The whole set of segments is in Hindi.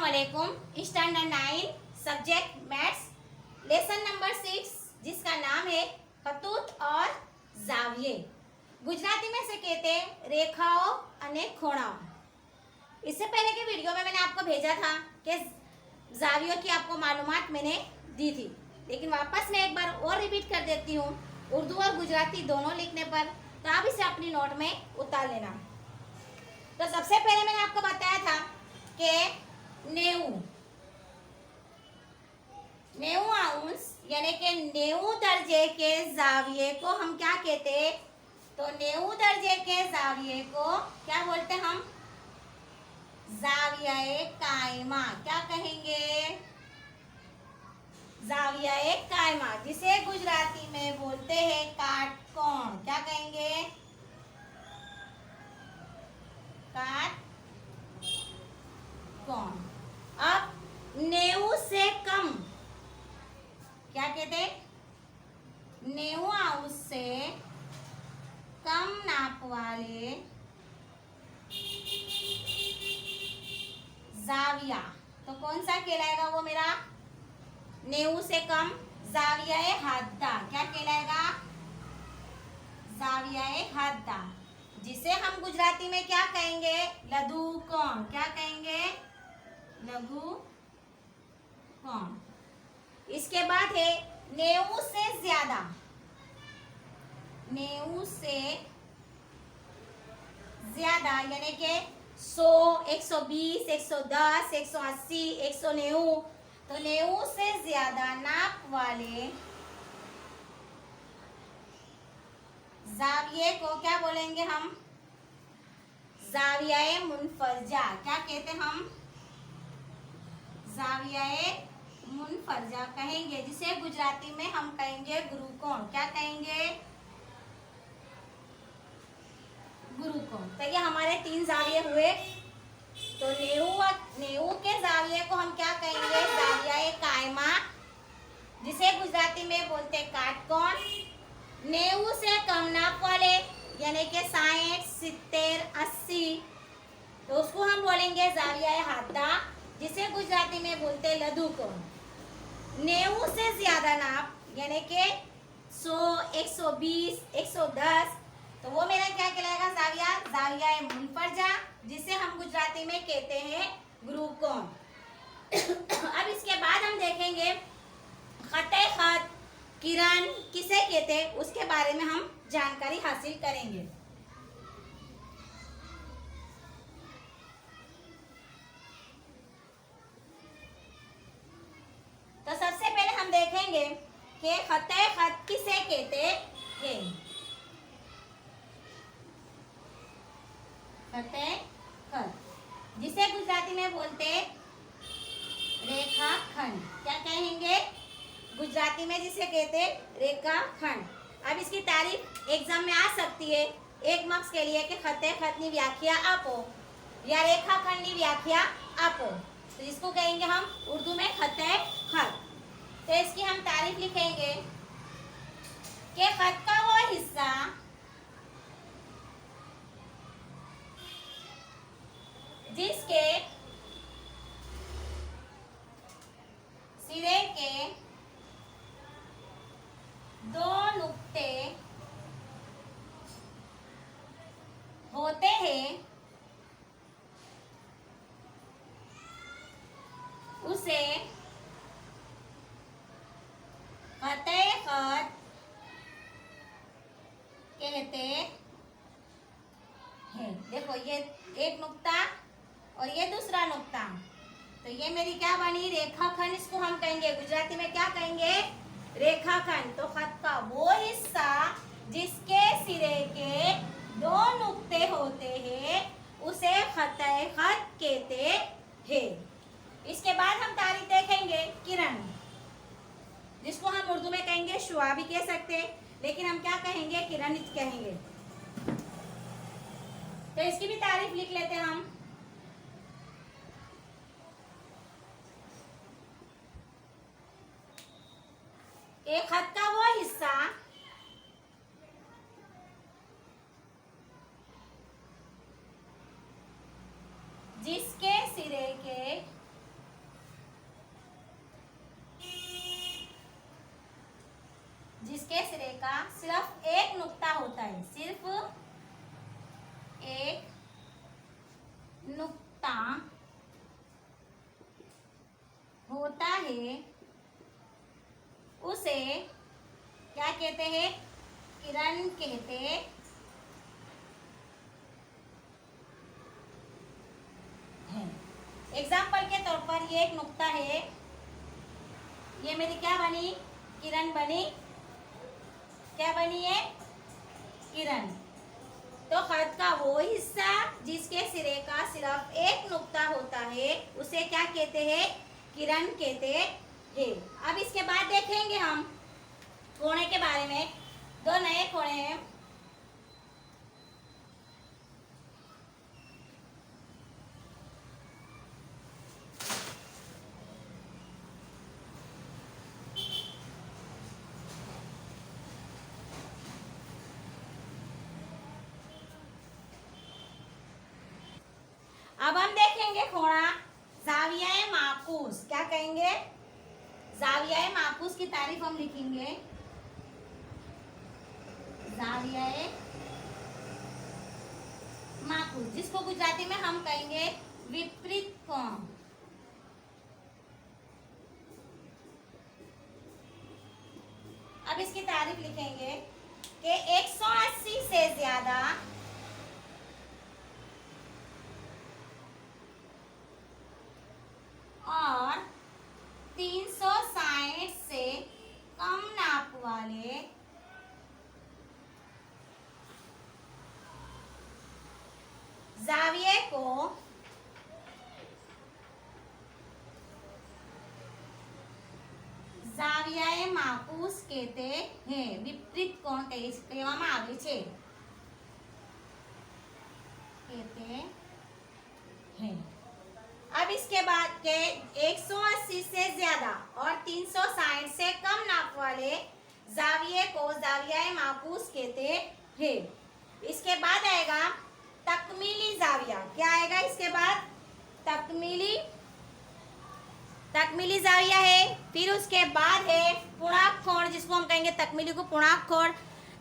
अस्सलामुअलैकुम। Standard 9 subject maths lesson number 6 जिसका नाम है खतूत और जाविये। गुजराती में से कहते हैं रेखाओं अने खूणाओं। इससे पहले के वीडियो में मैंने आपको भेजा था कि जावियों की आपको मालूमात मैंने दी थी, लेकिन वापस मैं एक बार और रिपीट कर देती हूँ उर्दू और गुजराती दोनों लिखने पर, तो आप इसे अपनी नोट में उतार लेना। तो सबसे पहले मैंने आपको बताया था कि 90 अंश यानी कि 90 दर्जे के जाविये को हम क्या कहते हैं? तो 90 दर्जे के जाविये को क्या बोलते हैं हम? जाविया कायमा। क्या कहेंगे? जाविया कायमा, जिसे गुजराती में बोलते हैं काटकोण। क्या कहेंगे? काटकोण। अब 90 से कम क्या कहते हैं? 90 अंश से कम नाप वाले जाविया तो कौन सा कहलाएगा? वो मेरा 90 से कम जाविया हद्दा। क्या कहलाएगा? जाविया हद्दा, जिसे हम गुजराती में क्या कहेंगे? लघु कोण। क्या कहेंगे? लघु कोण। इसके बाद है 90 से ज्यादा। 90 से ज्यादा यानी कि 100, 120, 110, 180, 190। तो 90 से ज्यादा नाप वाले जाविये को क्या बोलेंगे हम? जाविया मुनफरजा। क्या कहते हैं हम? जाविया मुनफरजा कहेंगे, जिसे गुजराती में हम कहेंगे गुरुकोण। क्या कहेंगे? गुरुकोण। तो ये हमारे 3 जाविये हुए। तो 90 के जाविये को हम क्या कहेंगे? जाविया कायमा, जिसे गुजराती में बोलते काटकोण। 90 से कम नाप वाले यानी कि 60, 70, 80, तो उसको हम बोलेंगे जाविया हद्दा, जिसे गुजराती में बोलते लघु कोण। 90 से ज्यादा नाप यानी कि 100, 120, 110, तो वो मेरा क्या कहलाएगा? जाविया मुनफरजा, जिसे हम गुजराती में कहते हैं गुरुकोण। अब इसके बाद हम देखेंगे खते खत किरण किसे कहते हैं, उसके बारे में हम जानकारी हासिल करेंगे। तो सबसे पहले हम देखेंगे कि खते खत किसे कहते हैं। खते खत, जिसे गुजराती में बोलते रेखाखंड। क्या कहेंगे? गुजराती में जिसे कहते रेखाखंड। अब इसकी तारीफ एग्जाम में आ सकती है 1 मार्क्स के लिए कि खते खतनी व्याख्या आपो या रेखाखंड की व्याख्या आपो, तो इसको कहेंगे हम उर्दू में खते खत। तो इसकी हम तारीफ लिखेंगे कि खत का वो हिस्सा जिसके सिरे के 2 नुक्ते होते हैं उसे खते खत कहते हैं। देखो ये एक नुक्ता और ये दूसरा नुक्ता, तो ये मेरी क्या बनी? रेखाखंड। इसको हम कहेंगे गुजराती में क्या कहेंगे? रेखाखंड। तो खत का वो हिस्सा जिसके सिरे के 2 नुक्ते होते हैं उसे खते खत कहते हैं। इसके बाद हम तारीफ देखेंगे किरण, जिसको हम उर्दू में कहेंगे शुआ भी कह सकते हैं, लेकिन हम क्या कहेंगे? किरण कहेंगे। तो इसकी भी तारीफ लिख लेते हैं हम। एक खत का वो हिस्सा जिसके सिरे के का सिर्फ एक नुक्ता होता है, सिर्फ एक नुक्ता होता है, उसे क्या कहते हैं? किरण कहते हैं। एग्जाम्पल के तौर पर ये एक नुक्ता है, ये मेरी क्या बनी? किरण बनी। क्या बनी है? किरण। तो खत का वो हिस्सा जिसके सिरे का सिर्फ एक नुक्ता होता है, उसे क्या कहते हैं? किरण कहते हैं। अब इसके बाद देखेंगे हम कोणे के बारे में। दो नए कोणे हैं। अब हम देखेंगे कोणा ज़ावियाए माकूस। क्या कहेंगे? ज़ावियाए माकूस की तारीफ हम लिखेंगे। ज़ावियाए माकूस, जिसको गुजराती में हम कहेंगे विपरीत कोण। अब इसकी तारीफ लिखेंगे कि 180 से ज्यादा और 360 से कम नाप वाले ज़ाविये को ज़ावियाए माकूस कहते हैं। विपरीत कोण कहेવામાં આવે છે, कहते हैं। अब इसके बाद के 180 से ज्यादा और 360 से कम नाप वाले ज़ाविये को ज़ावियाए माकूस कहते हैं। इसके बाद आएगा तकमीली ज़ाविया। क्या आएगा इसके बाद? तकमीली ज़ाविया है। फिर उसके बाद है पूर्णांक कोण, जिसको हम कहेंगे तकमीली को पूर्णांक कोण।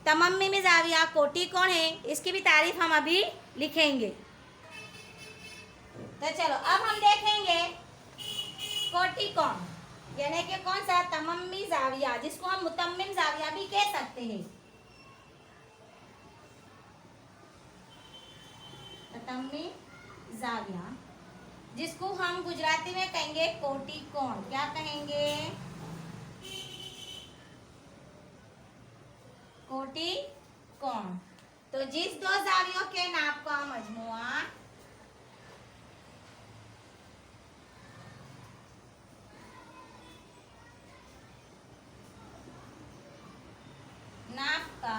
तमम्मीमी ज़ाविया कोटि कोण है, इसकी भी तारीफ हम अभी लिखेंगे। तो चलो अब हम देखेंगे कोटि कोण, यानी कि कौन सा? तमम्मी ज़ाविया, जिसको हम मुतम्मिम ज़ाविया भी कह सकते हैं। तमम्मी ज़ाविया, जिसको हम गुजराती में कहेंगे कोटि कोण। क्या कहेंगे? कोटि कोण। तो जिस दो ज़ावियों के नाप का मजमुआ नाप का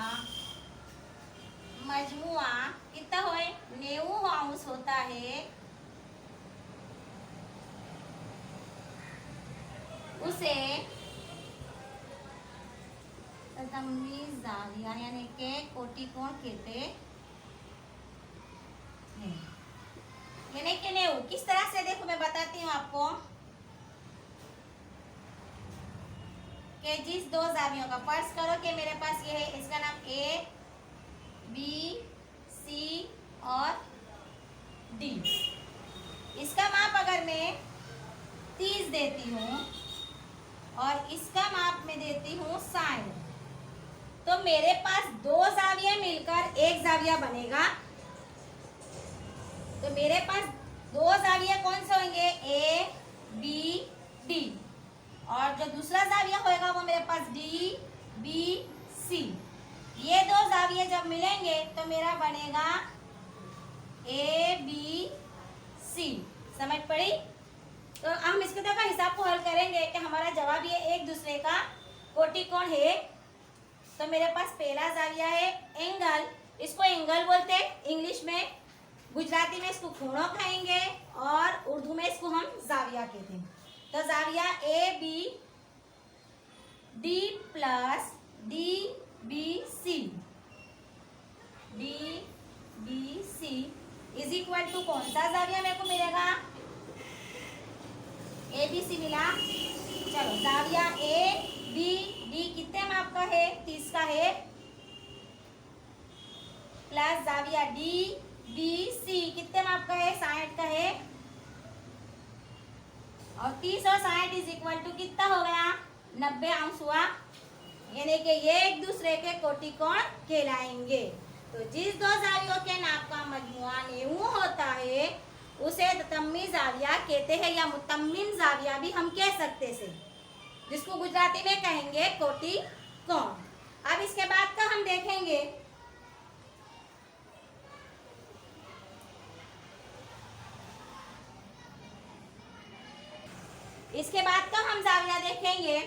मजमुआ कितना होए? 90 अंश होता है, उसे तमम्मी ज़ाविया यानी के कोटि कोण कहते हैं। यानी कि 90 किस तरह से? देखो मैं बताती हूँ आपको कि जिस दो ज़ावियों का फर्ज करो कि मेरे पास ये है, इसका नाम ए, बी, सी और डी। इसका माप अगर मैं 30 देती हूँ और इसका माप मैं देती हूँ 60, तो मेरे पास दो ज़ाविया मिलकर एक ज़ाविया बनेगा। तो मेरे पास दो ज़ाविया कौन से होंगे? ए, बी, डी। और जो दूसरा ज़ाविया होएगा वो मेरे पास डी, बी, सी। ये दो ज़ाविये जब मिलेंगे तो मेरा बनेगा ए, बी, सी। समझ पड़ी? तो हम इसके तरह का हिसाब को हल करेंगे कि हमारा जवाब ये एक दूसरे का कोटि कोण है। तो मेरे पास पहला ज़ाविया है एंगल, इसको एंगल बोलते हैं इंग्लिश में, गुजराती में इसको खूणो कहेंगे और उर्दू में इसको हम ज़ाविया कहते हैं। तो ज़ाविया A, B, D plus D, B, C, D, B, C is equal to कौन सा ज़ाविया मेरे को मिलेगा? ए, बी, सी मिला। चलो ज़ाविया ए, बी, डी कितने माप का है? 30 का है, प्लस जाविया डी बी सी कितने माप का है? 60 का है, और 30 और 60 इज इक्वल टू कितना हो गया? 90 अंश हुआ। यानी कि ये एक दूसरे के कोटिकोण कहलाएंगे। तो जिस दो जावियों के नाप का मजमुआ 90 होता है उसे ततम्मी जाविया कहते हैं, या मुतम्मिम जाविया भी हम कह सकते हैं, जिसको गुजराती में कहेंगे कोटिकोण। अब इसके बाद का हम देखेंगे इसके बाद का हम जाविया देखेंगे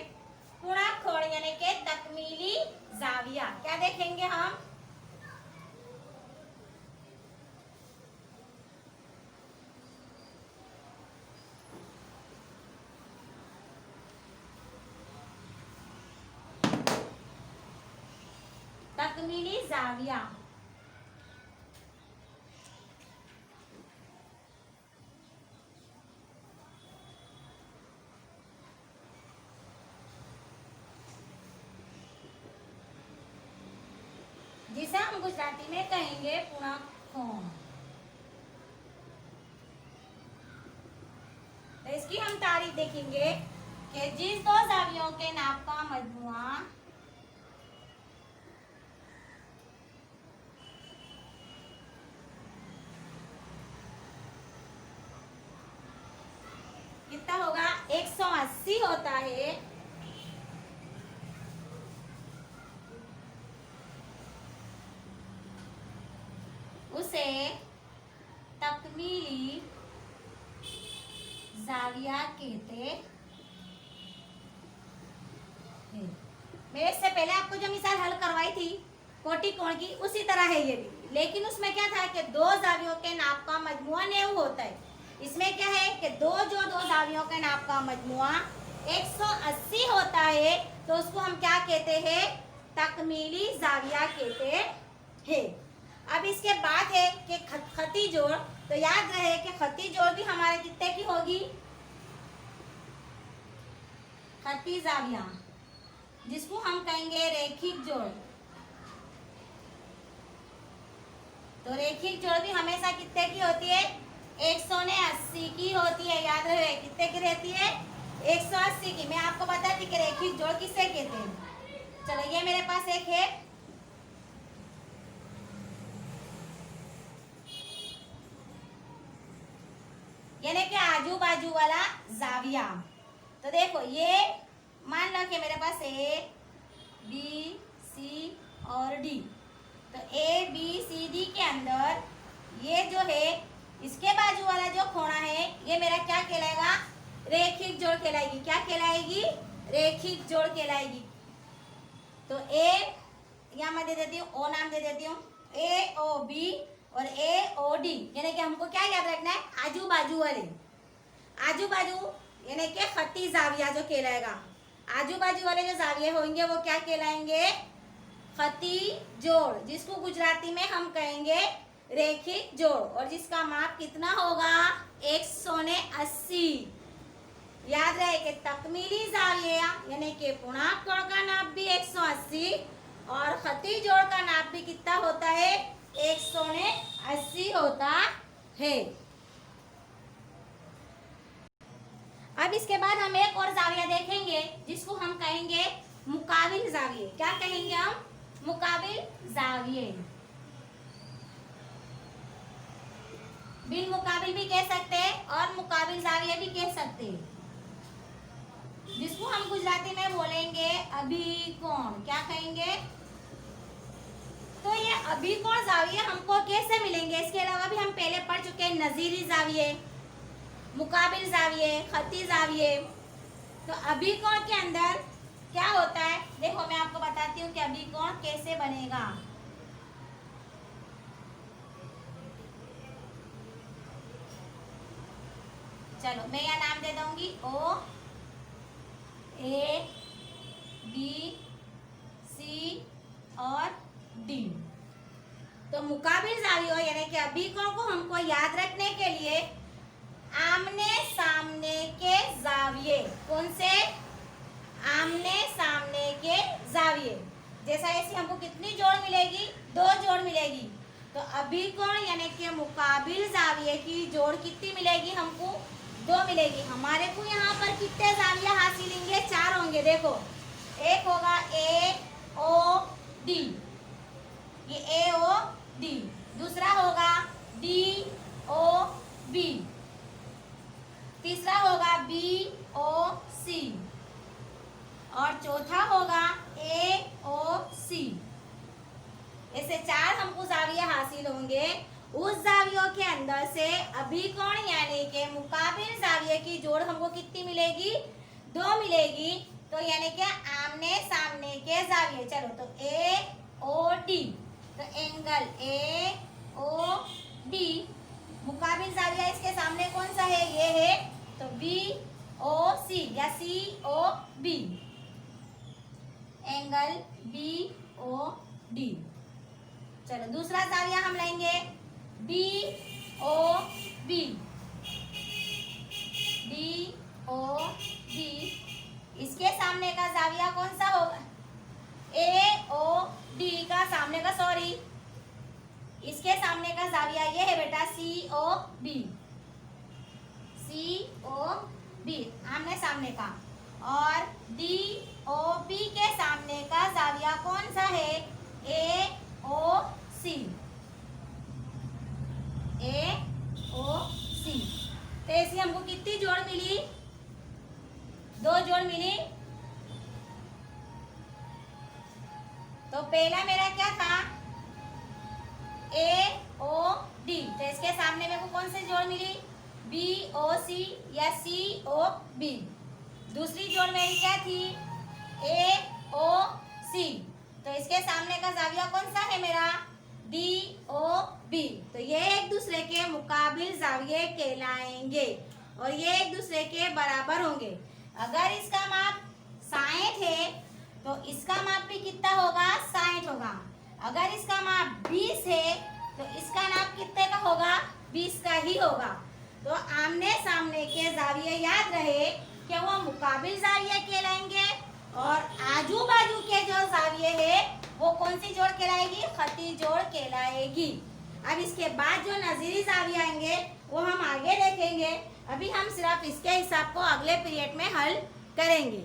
पूर्णांक कोण यानी कि तकमीली जाविया। क्या देखेंगे हम? तकमीली जाविया। जिसे हम गुजराती में कहेंगे पूर्णांक कोण। तो इसकी हम तारीफ देखेंगे कि जिस दो जावियों के नाप का मजमुआ कितना होगा? 180 होता है, उसे तकमीली जाविया कहते हैं। मैंने इससे पहले आपको जो मिसाल हल करवाई थी कोटिकोण की, उसी तरह है ये भी, लेकिन उसमें क्या था कि दो जावियों के नाप का मजमुआ 90 होता है। इसमें क्या है कि दो जावियों के नाप का मजमुआ 180 होता है, तो उसको हम क्या कहते हैं? तकमीली जाविया कहते हैं। अब इसके बाद है कि खती जोड़। तो याद रहे कि खती जोड़ भी हमारे कितने की होगी? खती जाविया, जिसको हम कहेंगे रैखिक जोड़। तो रैखिक जोड़ भी हमेशा कितने की होती है? 180 की होती है। याद रहे कितने की रहती है? 180 की। मैं आपको बताती कि रैखिक जोड़ किसे कहते हैं। चलो ये मेरे पास एक है, यानी कि आजू बाजू वाला जाविया। तो देखो ये मान लो कि मेरे पास ए बी सी और डी। तो ए बी सी डी के अंदर ये जो है इसके बाजू वाला जो कोना है ये मेरा क्या कहलाएगा? रैखिक जोड़ कहलाएगी। क्या कहलाएगी? रैखिक जोड़ कहलाएगी। तो ए यहाँ मैं दे देती हूँ, ओ नाम दे देती हूँ, ए ओ बी और ए ओ डी, यानी कि हमको क्या याद रखना है? आजू बाजू वाले। आजू बाजू यानी कि खती जाविया जो कहलाएगा। आजू बाजू वाले जो जाविये होंगे वो क्या कहलाएंगे? खती जोड़, जिसको गुजराती में हम कहेंगे रैखिक जोड़, और जिसका माप कितना होगा? 180। याद रहे कि तकमीली जाविया यानी कि पूर्णांक कोण का नाप भी 180 और खती जोड़ का नाप भी कितना होता है? 180 होता है। अब इसके बाद हम एक और जाविया देखेंगे जिसको हम कहेंगे मुकाबिल जाविये। क्या कहेंगे हम? मुकाबिल जाविये। बिन मुकाबिल भी कह सकते हैं और मुकाबिल जाविया भी कह सकते हैं, जिसको हम गुजराती में बोलेंगे अभिकोण। क्या कहेंगे? तो ये अभिकोण जाविये हमको कैसे मिलेंगे? इसके अलावा भी हम पहले पढ़ चुके हैं नजीरी जाविये, मुकाबिल जाविये, खती जाविये। तो अभिकोण के अंदर क्या होता है? देखो मैं आपको बताती हूँ कि अभिकोण कैसे बनेगा। चलो मैं यहाँ नाम दे दूंगी ओ ए बी सी और डी। तो मुकाबिल जावियों यानी कि अभिकोण को हमको याद रखने के लिए आमने सामने के जाविये, कौन से? आमने सामने के जाविये। जैसा ऐसी हमको कितनी जोड़ मिलेगी, 2 जोड़ मिलेगी। तो अभिकोण यानी कि मुकाबिल जाविये की जोड़ कितनी मिलेगी हमको, 2 मिलेगी। हमारे को यहाँ पर कितने जाविया हासिल होंगे, 4 होंगे। देखो एक होगा ए ओ डी, ये ए ओ डी। दूसरा होगा डी ओ बी। तीसरा होगा बी ओ सी। और चौथा होगा ए ओ सी। ऐसे 4 हमको जाविया हासिल होंगे। उस जावियों के अंदर से अभिकोण यानी के मुकाबिल जाविये की जोड़ हमको कितनी मिलेगी, 2 मिलेगी। तो यानी कि आमने सामने के जाविये। चलो तो ए ओ डी, तो एंगल ए ओ डी, मुकाबिल जाविया इसके सामने कौन सा है, ये है। तो बी ओ सी या C O B, angle B O D. चलो दूसरा जाविया हम लेंगे B O B, D O B. इसके सामने का जाविया कौन सा होगा, ए ओ डी का सामने का, सॉरी इसके सामने का जाविया ये है बेटा सी ओ बी, सी ओ बी आमने सामने का। और डी ओ बी के सामने का जाविया कौन सा है, ए ओ सी, ए ओ सी। तो ऐसी हमको कितनी जोड़ मिली, 2 जोड़ मिली। तो पहला मेरा क्या था, ए ओ डी। तो इसके सामने मेरे को कौन सी जोड़ मिली, बी ओ सी या सी ओ बी। दूसरी जोड़ मेरी क्या थी, ए ओ सी। तो इसके सामने का जाविया कौन सा है मेरा, डी ओ बी। तो ये एक दूसरे के मुकाबिल जाविये कहलाएंगे और ये एक दूसरे के बराबर होंगे। अगर इसका माप 60 है तो इसका माप भी कितना होगा, 60 होगा। अगर इसका माप 20 है तो इसका नाप कितने का होगा, 20 का ही होगा। तो आमने सामने के जाविये याद रहे कि वो मुकाबिल जाविये कहलाएंगे और आजू बाजू के जो जाविये है वो कौन सी जोड़ कहलाएगी, खती जोड़ कहलाएगी। अब इसके बाद जो नजीरी जाविये आएंगे वो हम आगे देखेंगे। अभी हम सिर्फ इसके हिसाब को अगले पीरियड में हल करेंगे।